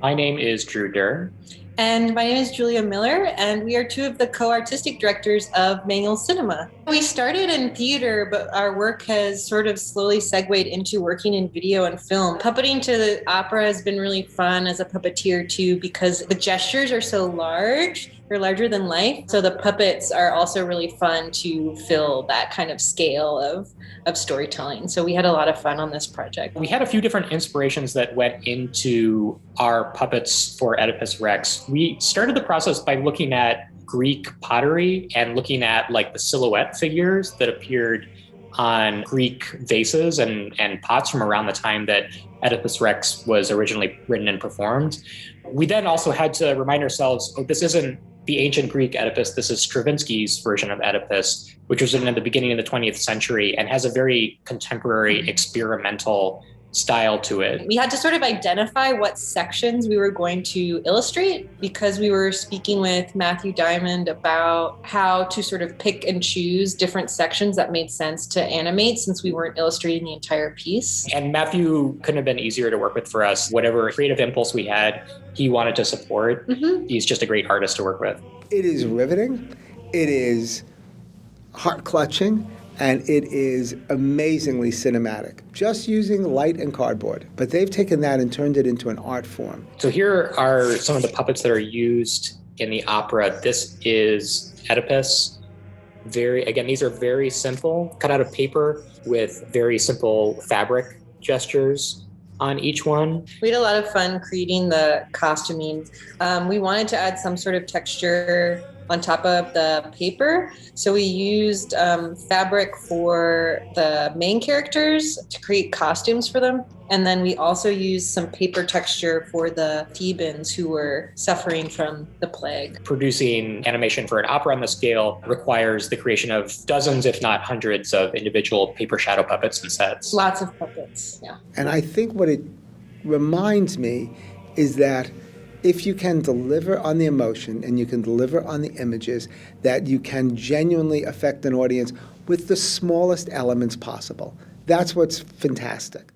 My name is Drew Dern. And my name is Julia Miller, and we are two of the co-artistic directors of Manual Cinema. We started in theater, but our work has sort of slowly segued into working in video and film. Puppeting to the opera has been really fun as a puppeteer too, because the gestures are so large. They're larger than life. So the puppets are also really fun to fill that kind of scale of storytelling. So we had a lot of fun on this project. We had a few different inspirations that went into our puppets for Oedipus Rex. We started the process by looking at Greek pottery and looking at like the silhouette figures that appeared on Greek vases and pots from around the time that Oedipus Rex was originally written and performed. We then also had to remind ourselves, oh, this isn't the ancient Greek Oedipus. This is Stravinsky's version of Oedipus, which was written at the beginning of the 20th century and has a very contemporary experimental style to it. We had to sort of identify what sections we were going to illustrate because we were speaking with Matthew Diamond about how to sort of pick and choose different sections that made sense to animate since we weren't illustrating the entire piece. And Matthew couldn't have been easier to work with for us. Whatever creative impulse we had, he wanted to support. He's just a great artist to work with. It is riveting. It is heart-clutching. And it is amazingly cinematic, just using light and cardboard. But they've taken that and turned it into an art form. So here are some of the puppets that are used in the opera. This is Oedipus. These are very simple, cut out of paper with very simple fabric gestures on each one. We had a lot of fun creating the costuming. We wanted to add some sort of texture on top of the paper. So we used fabric for the main characters to create costumes for them. And then we also used some paper texture for the Thebans who were suffering from the plague. Producing animation for an opera on this scale requires the creation of dozens, if not hundreds, of individual paper shadow puppets and sets. Lots of puppets, yeah. And I think what it reminds me is that if you can deliver on the emotion and you can deliver on the images, that you can genuinely affect an audience with the smallest elements possible. That's what's fantastic.